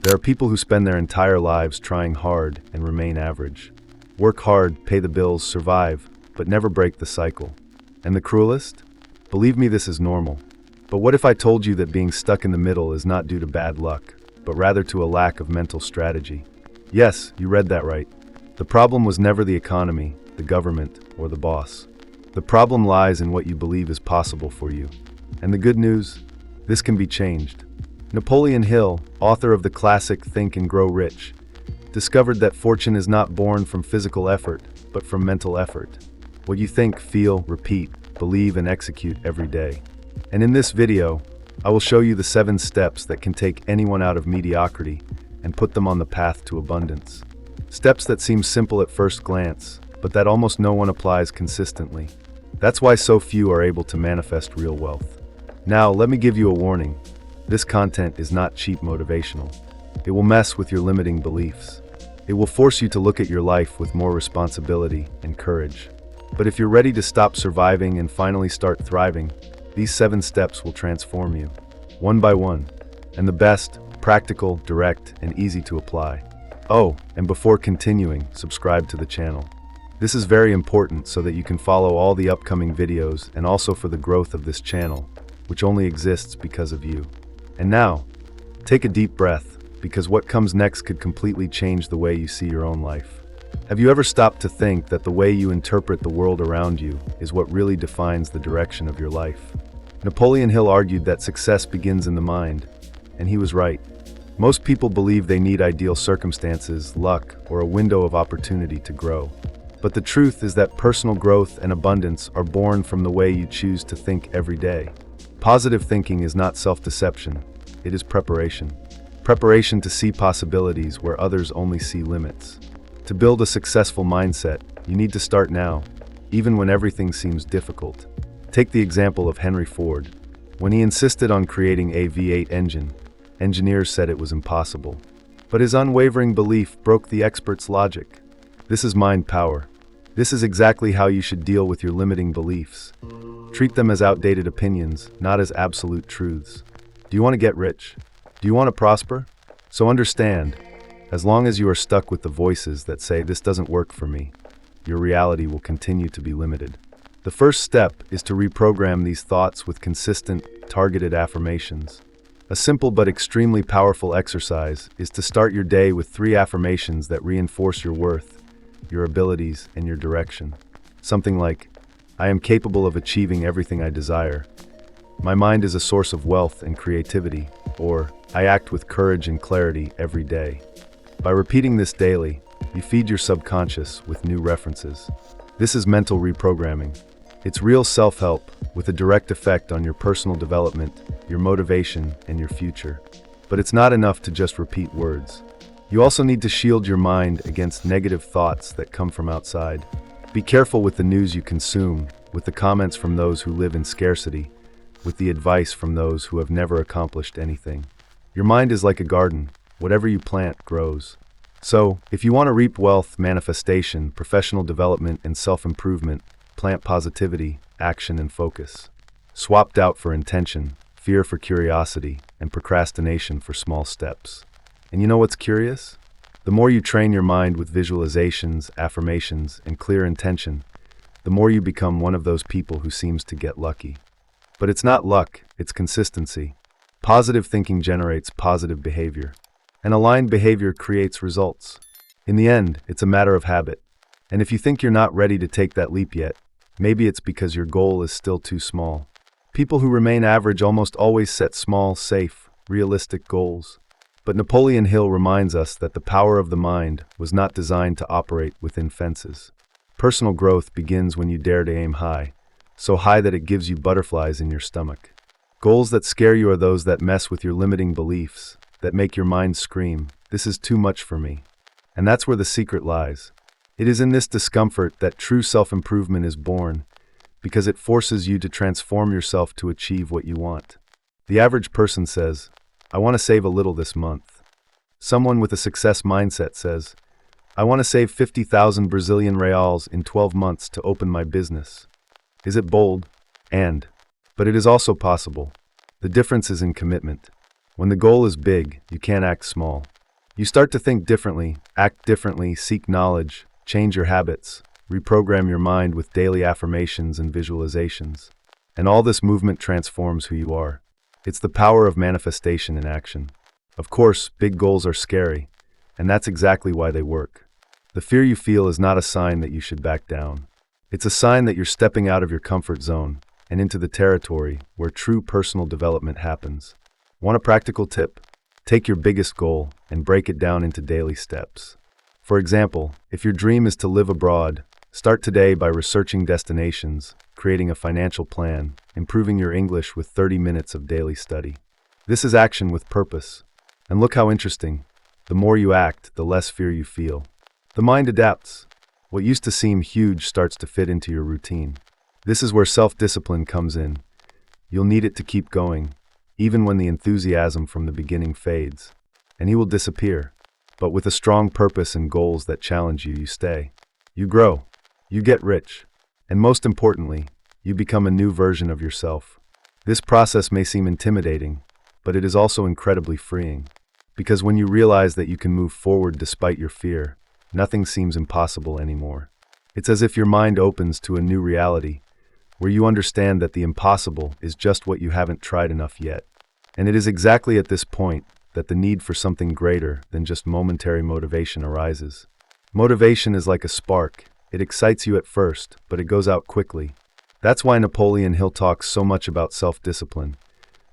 There are people who spend their entire lives trying hard and remain average. Work hard, pay the bills, survive, but never break the cycle. And the cruelest? Believe me, this is normal. But what if I told you that being stuck in the middle is not due to bad luck, but rather to a lack of mental strategy? Yes, you read that right. The problem was never the economy, the government, or the boss. The problem lies in what you believe is possible for you. And the good news? This can be changed. Napoleon Hill, author of the classic Think and Grow Rich, discovered that fortune is not born from physical effort, but from mental effort. What you think, feel, repeat, believe, and execute every day. And in this video, I will show you the 7 steps that can take anyone out of mediocrity and put them on the path to abundance. Steps that seem simple at first glance, but that almost no one applies consistently. That's why so few are able to manifest real wealth. Now, let me give you a warning. This content is not cheap motivational. It will mess with your limiting beliefs. It will force you to look at your life with more responsibility and courage. But if you're ready to stop surviving and finally start thriving, these 7 steps will transform you, one by one. And the best, practical, direct, and easy to apply. Oh, and before continuing, subscribe to the channel. This is very important so that you can follow all the upcoming videos and also for the growth of this channel, which only exists because of you. And now, take a deep breath, because what comes next could completely change the way you see your own life. Have you ever stopped to think that the way you interpret the world around you is what really defines the direction of your life? Napoleon Hill argued that success begins in the mind, and he was right. Most people believe they need ideal circumstances, luck, or a window of opportunity to grow. But the truth is that personal growth and abundance are born from the way you choose to think every day. Positive thinking is not self-deception, it is preparation. Preparation to see possibilities where others only see limits. To build a successful mindset, you need to start now, even when everything seems difficult. Take the example of Henry Ford. When he insisted on creating a V8 engine, engineers said it was impossible. But his unwavering belief broke the experts' logic. This is mind power. This is exactly how you should deal with your limiting beliefs. Treat them as outdated opinions, not as absolute truths. Do you want to get rich? Do you want to prosper? So understand, as long as you are stuck with the voices that say this doesn't work for me, your reality will continue to be limited. The first step is to reprogram these thoughts with consistent, targeted affirmations. A simple but extremely powerful exercise is to start your day with 3 affirmations that reinforce your worth, your abilities, and your direction. Something like, I am capable of achieving everything I desire. My mind is a source of wealth and creativity. Or, I act with courage and clarity every day. By repeating this daily, you feed your subconscious with new references. This is mental reprogramming. It's real self-help with a direct effect on your personal development, your motivation, and your future. But it's not enough to just repeat words. You also need to shield your mind against negative thoughts that come from outside. Be careful with the news you consume, with the comments from those who live in scarcity, with the advice from those who have never accomplished anything. Your mind is like a garden. Whatever you plant grows. So, if you want to reap wealth, manifestation, professional development, and self-improvement, plant positivity, action, and focus. Swap doubt for intention, fear for curiosity, and procrastination for small steps. And you know what's curious? The more you train your mind with visualizations, affirmations, and clear intention, the more you become one of those people who seems to get lucky. But it's not luck, it's consistency. Positive thinking generates positive behavior. And aligned behavior creates results. In the end, it's a matter of habit. And if you think you're not ready to take that leap yet, maybe it's because your goal is still too small. People who remain average almost always set small, safe, realistic goals. But Napoleon Hill reminds us that the power of the mind was not designed to operate within fences. Personal growth begins when you dare to aim high, so high that it gives you butterflies in your stomach. Goals that scare you are those that mess with your limiting beliefs, that make your mind scream, this is too much for me. And that's where the secret lies. It is in this discomfort that true self-improvement is born, because it forces you to transform yourself to achieve what you want. The average person says, I want to save a little this month. Someone with a success mindset says, I want to save 50,000 Brazilian reals in 12 months to open my business. Is it bold? But it is also possible. The difference is in commitment. When the goal is big, you can't act small. You start to think differently, act differently, seek knowledge, change your habits, reprogram your mind with daily affirmations and visualizations. And all this movement transforms who you are. It's the power of manifestation in action. Of course, big goals are scary, and that's exactly why they work. The fear you feel is not a sign that you should back down. It's a sign that you're stepping out of your comfort zone and into the territory where true personal development happens. Want a practical tip? Take your biggest goal and break it down into daily steps. For example, if your dream is to live abroad, start today by researching destinations, creating a financial plan, improving your English with 30 minutes of daily study. This is action with purpose. And look how interesting. The more you act, the less fear you feel. The mind adapts. What used to seem huge starts to fit into your routine. This is where self-discipline comes in. You'll need it to keep going, even when the enthusiasm from the beginning fades. And he will disappear. But with a strong purpose and goals that challenge you, you stay. You grow. You get rich. And most importantly, you become a new version of yourself. This process may seem intimidating, but it is also incredibly freeing. Because when you realize that you can move forward despite your fear, nothing seems impossible anymore. It's as if your mind opens to a new reality, where you understand that the impossible is just what you haven't tried enough yet. And it is exactly at this point that the need for something greater than just momentary motivation arises. Motivation is like a spark. It excites you at first, but it goes out quickly. That's why Napoleon Hill talks so much about self-discipline,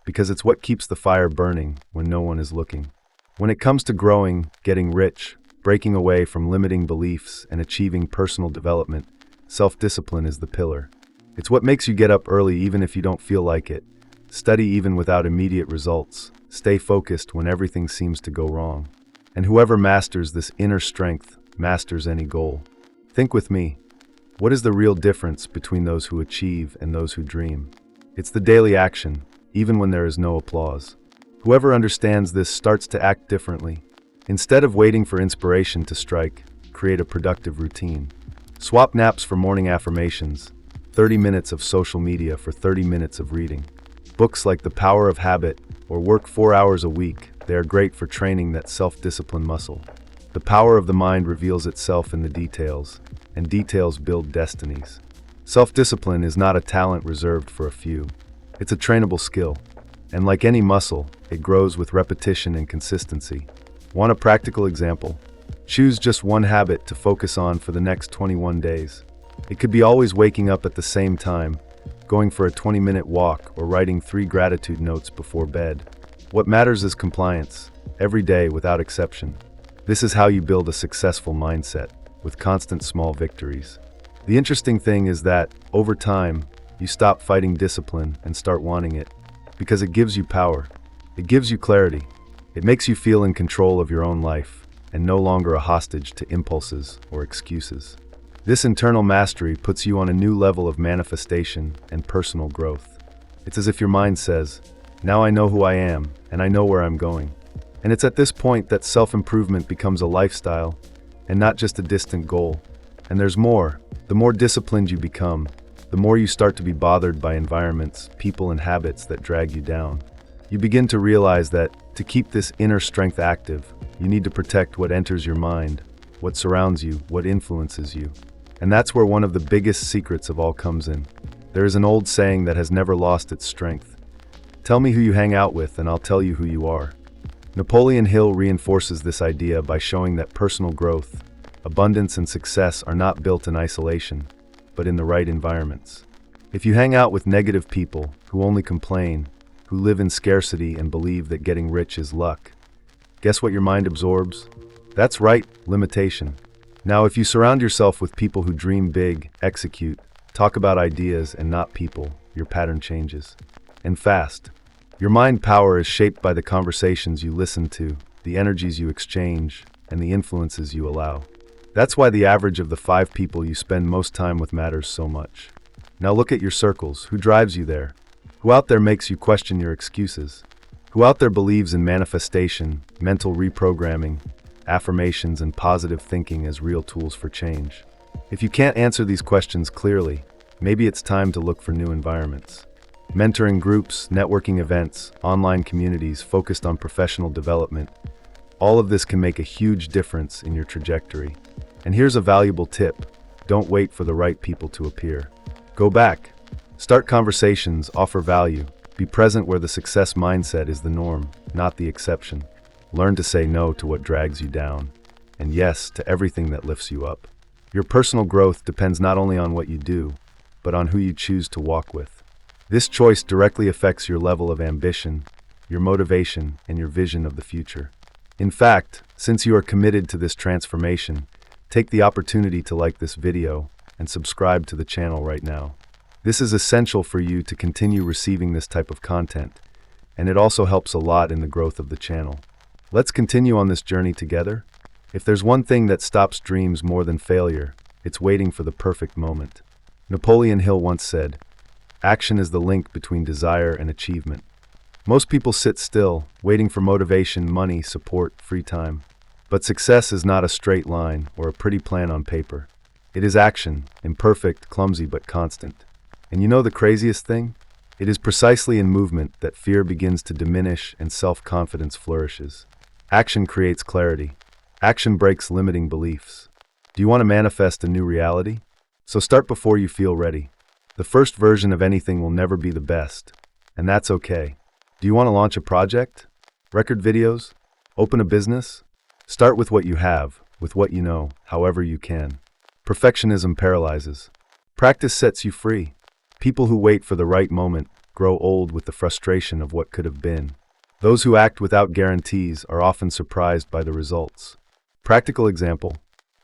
because it's what keeps the fire burning when no one is looking. When it comes to growing, getting rich, breaking away from limiting beliefs, and achieving personal development, self-discipline is the pillar. It's what makes you get up early even if you don't feel like it, study even without immediate results, stay focused when everything seems to go wrong. And whoever masters this inner strength masters any goal. Think with me. What is the real difference between those who achieve and those who dream? It's the daily action, even when there is no applause. Whoever understands this starts to act differently. Instead of waiting for inspiration to strike, create a productive routine. Swap naps for morning affirmations, 30 minutes of social media for 30 minutes of reading. Books like The Power of Habit or Work 4 hours a week, they are great for training that self-discipline muscle. The power of the mind reveals itself in the details, and details build destinies. Self-discipline is not a talent reserved for a few. It's a trainable skill. And like any muscle, it grows with repetition and consistency. Want a practical example? Choose just one habit to focus on for the next 21 days. It could be always waking up at the same time, going for a 20-minute walk, or writing 3 gratitude notes before bed. What matters is compliance, every day without exception. This is how you build a successful mindset, with constant small victories. The interesting thing is that, over time, you stop fighting discipline and start wanting it, because it gives you power. It gives you clarity. It makes you feel in control of your own life, and no longer a hostage to impulses or excuses. This internal mastery puts you on a new level of manifestation and personal growth. It's as if your mind says, "Now I know who I am, and I know where I'm going." And it's at this point that self-improvement becomes a lifestyle, and not just a distant goal. And there's more. The more disciplined you become, the more you start to be bothered by environments, people, and habits that drag you down. You begin to realize that, to keep this inner strength active, you need to protect what enters your mind, what surrounds you, what influences you. And that's where one of the biggest secrets of all comes in. There is an old saying that has never lost its strength. Tell me who you hang out with, and I'll tell you who you are. Napoleon Hill reinforces this idea by showing that personal growth, abundance, and success are not built in isolation, but in the right environments. If you hang out with negative people who only complain, who live in scarcity and believe that getting rich is luck, guess what your mind absorbs? That's right, limitation. Now, if you surround yourself with people who dream big, execute, talk about ideas and not people, your pattern changes. And fast. Your mind power is shaped by the conversations you listen to, the energies you exchange, and the influences you allow. That's why the average of the 5 people you spend most time with matters so much. Now look at your circles. Who drives you there? Who out there makes you question your excuses? Who out there believes in manifestation, mental reprogramming, affirmations, and positive thinking as real tools for change? If you can't answer these questions clearly, maybe it's time to look for new environments. Mentoring groups, networking events, online communities focused on professional development, All of this can make a huge difference in your trajectory. And here's a valuable tip. Don't wait for the right people to appear. Go back. Start conversations, offer value. Be present where the success mindset is the norm, not the exception. Learn to say no to what drags you down, and yes to everything that lifts you up. Your personal growth depends not only on what you do, but on who you choose to walk with. This choice directly affects your level of ambition, your motivation, and your vision of the future. In fact, since you are committed to this transformation, take the opportunity to like this video and subscribe to the channel right now. This is essential for you to continue receiving this type of content, and it also helps a lot in the growth of the channel. Let's continue on this journey together. If there's one thing that stops dreams more than failure, it's waiting for the perfect moment. Napoleon Hill once said, "Action is the link between desire and achievement." Most people sit still, waiting for motivation, money, support, free time. But success is not a straight line or a pretty plan on paper. It is action, imperfect, clumsy, but constant. And you know the craziest thing? It is precisely in movement that fear begins to diminish and self-confidence flourishes. Action creates clarity. Action breaks limiting beliefs. Do you want to manifest a new reality? So start before you feel ready. The first version of anything will never be the best, and that's okay. Do you want to launch a project? Record videos? Open a business? Start with what you have, with what you know, however you can. Perfectionism paralyzes. Practice sets you free. People who wait for the right moment grow old with the frustration of what could have been. Those who act without guarantees are often surprised by the results. Practical example.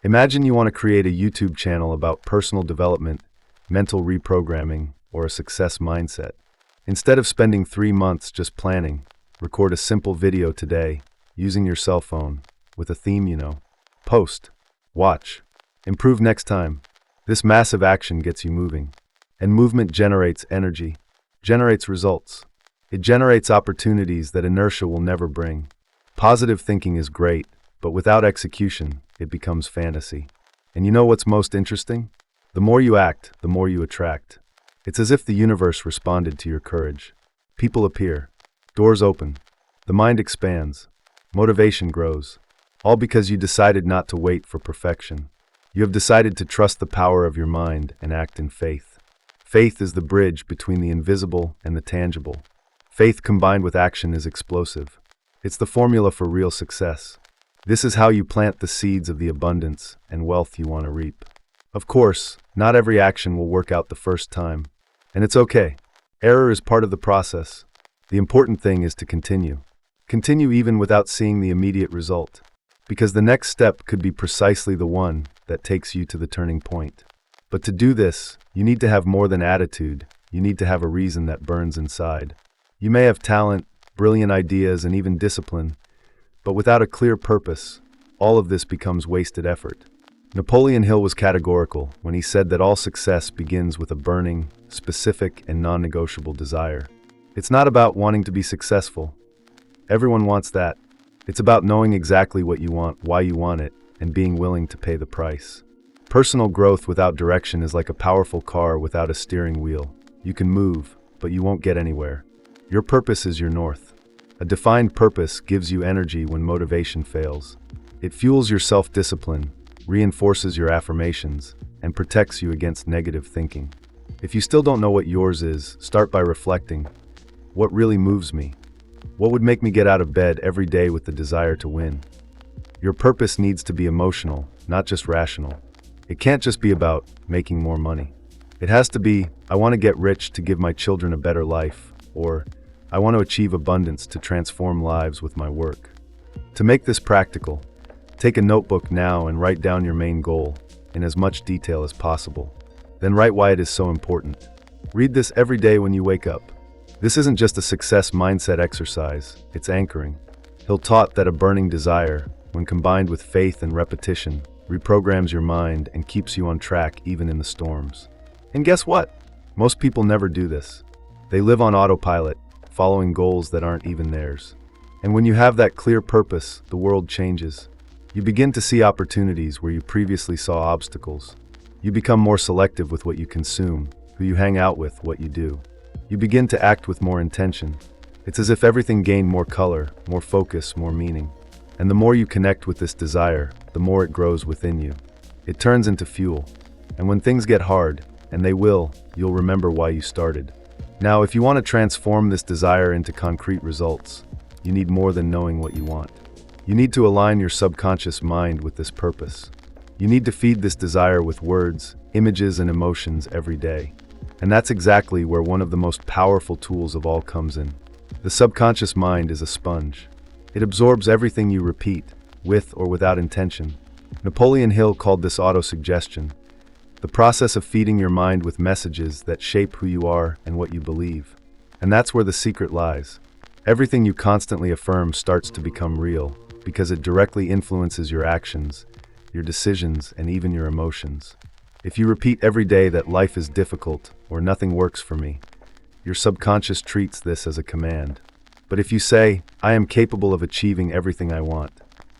Imagine you want to create a YouTube channel about personal development, mental reprogramming, or a success mindset. Instead of spending 3 months just planning, record a simple video today, using your cell phone, with a theme you know. Post. Watch. Improve next time. This massive action gets you moving. And movement generates energy, generates results. It generates opportunities that inertia will never bring. Positive thinking is great, but without execution, it becomes fantasy. And you know what's most interesting? The more you act, the more you attract. It's as if the universe responded to your courage. People appear. Doors open. The mind expands. Motivation grows. All because you decided not to wait for perfection. You have decided to trust the power of your mind and act in faith. Faith is the bridge between the invisible and the tangible. Faith combined with action is explosive. It's the formula for real success. This is how you plant the seeds of the abundance and wealth you want to reap. Of course, not every action will work out the first time, and it's okay. Error is part of the process. The important thing is to continue. Continue even without seeing the immediate result, because the next step could be precisely the one that takes you to the turning point. But to do this, you need to have more than attitude. You need to have a reason that burns inside. You may have talent, brilliant ideas, and even discipline, but without a clear purpose, all of this becomes wasted effort. Napoleon Hill was categorical when he said that all success begins with a burning, specific, and non-negotiable desire. It's not about wanting to be successful. Everyone wants that. It's about knowing exactly what you want, why you want it, and being willing to pay the price. Personal growth without direction is like a powerful car without a steering wheel. You can move, but you won't get anywhere. Your purpose is your north. A defined purpose gives you energy when motivation fails. It fuels your self-discipline, reinforces your affirmations, and protects you against negative thinking. If you still don't know what yours is, start by reflecting. What really moves me? What would make me get out of bed every day with the desire to win? Your purpose needs to be emotional, not just rational. It can't just be about making more money. It has to be, I want to get rich to give my children a better life, or I want to achieve abundance to transform lives with my work. To make this practical, take a notebook now and write down your main goal in as much detail as possible. Then write why it is so important. Read this every day when you wake up. This isn't just a success mindset exercise, it's anchoring. Hill taught that a burning desire, when combined with faith and repetition, reprograms your mind and keeps you on track even in the storms. And guess what? Most people never do this. They live on autopilot, following goals that aren't even theirs. And when you have that clear purpose, the world changes. You begin to see opportunities where you previously saw obstacles. You become more selective with what you consume, who you hang out with, what you do. You begin to act with more intention. It's as if everything gained more color, more focus, more meaning. And the more you connect with this desire, the more it grows within you. It turns into fuel. And when things get hard, and they will, you'll remember why you started. Now, if you want to transform this desire into concrete results, you need more than knowing what you want. You need to align your subconscious mind with this purpose. You need to feed this desire with words, images, and emotions every day. And that's exactly where one of the most powerful tools of all comes in. The subconscious mind is a sponge. It absorbs everything you repeat, with or without intention. Napoleon Hill called this autosuggestion, the process of feeding your mind with messages that shape who you are and what you believe. And that's where the secret lies. Everything you constantly affirm starts to become real, because it directly influences your actions, your decisions, and even your emotions. If you repeat every day that life is difficult or nothing works for me, your subconscious treats this as a command. But if you say, I am capable of achieving everything I want,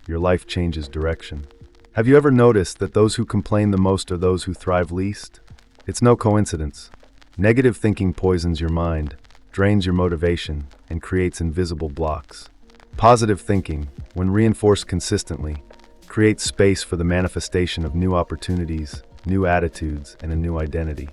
your life changes direction. Have you ever noticed that those who complain the most are those who thrive least? It's no coincidence. Negative thinking poisons your mind, drains your motivation, and creates invisible blocks. Positive thinking, when reinforced consistently, creates space for the manifestation of new opportunities, new attitudes, and a new identity.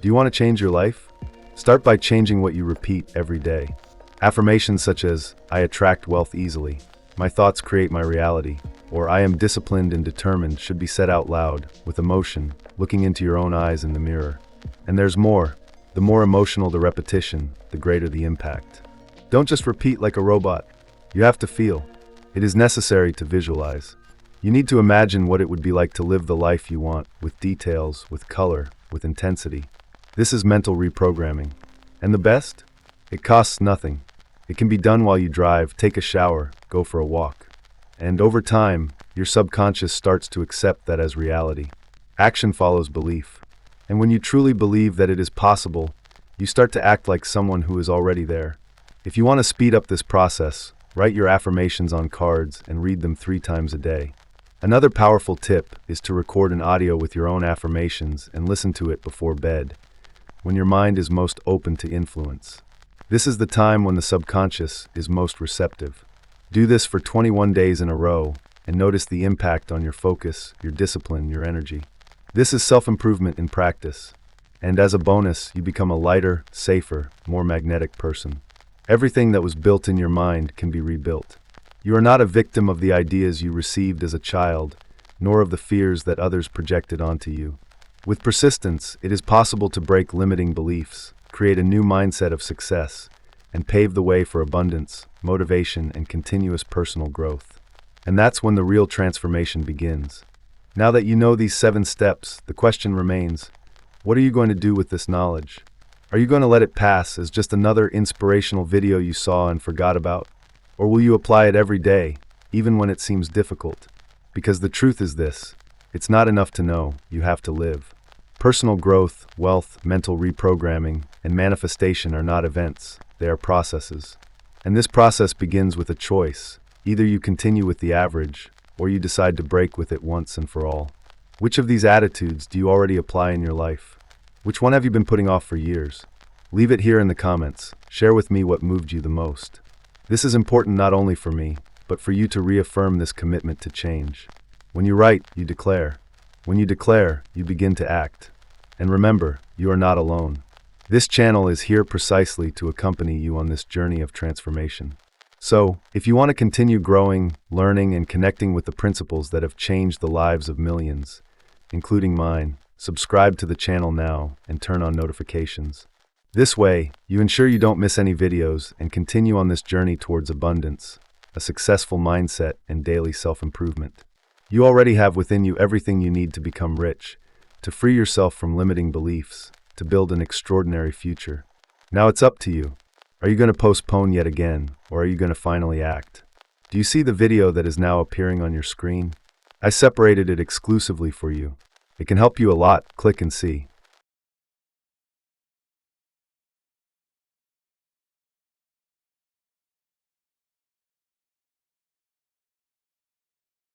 Do you want to change your life? Start by changing what you repeat every day. Affirmations such as, I attract wealth easily, my thoughts create my reality, or I am disciplined and determined should be said out loud, with emotion, looking into your own eyes in the mirror. And there's more. The more emotional the repetition, the greater the impact. Don't just repeat like a robot. You have to feel. It is necessary to visualize. You need to imagine what it would be like to live the life you want, with details, with color, with intensity. This is mental reprogramming. And the best? It costs nothing. It can be done while you drive, take a shower, go for a walk. And over time, your subconscious starts to accept that as reality. Action follows belief. And when you truly believe that it is possible, you start to act like someone who is already there. If you want to speed up this process, write your affirmations on cards and read them 3 times a day. Another powerful tip is to record an audio with your own affirmations and listen to it before bed, when your mind is most open to influence. This is the time when the subconscious is most receptive. Do this for 21 days in a row and notice the impact on your focus, your discipline, your energy. This is self-improvement in practice. And as a bonus, you become a lighter, safer, more magnetic person. Everything that was built in your mind can be rebuilt. You are not a victim of the ideas you received as a child, nor of the fears that others projected onto you. With persistence, it is possible to break limiting beliefs, create a new mindset of success, and pave the way for abundance, motivation, and continuous personal growth. And that's when the real transformation begins. Now that you know these 7 steps, the question remains, what are you going to do with this knowledge? Are you going to let it pass as just another inspirational video you saw and forgot about? Or will you apply it every day, even when it seems difficult? Because the truth is this, it's not enough to know, you have to live. Personal growth, wealth, mental reprogramming, and manifestation are not events, they are processes. And this process begins with a choice. Either you continue with the average, or you decide to break with it once and for all. Which of these attitudes do you already apply in your life? Which one have you been putting off for years? Leave it here in the comments. Share with me what moved you the most. This is important not only for me, but for you to reaffirm this commitment to change. When you write, you declare. When you declare, you begin to act. And remember, you are not alone. This channel is here precisely to accompany you on this journey of transformation. So, if you want to continue growing, learning, and connecting with the principles that have changed the lives of millions, including mine, subscribe to the channel now and turn on notifications. This way, you ensure you don't miss any videos and continue on this journey towards abundance, a successful mindset, and daily self-improvement. You already have within you everything you need to become rich, to free yourself from limiting beliefs, to build an extraordinary future. Now it's up to you. Are you going to postpone yet again, or are you going to finally act? Do you see the video that is now appearing on your screen? I separated it exclusively for you. It can help you a lot, click and see.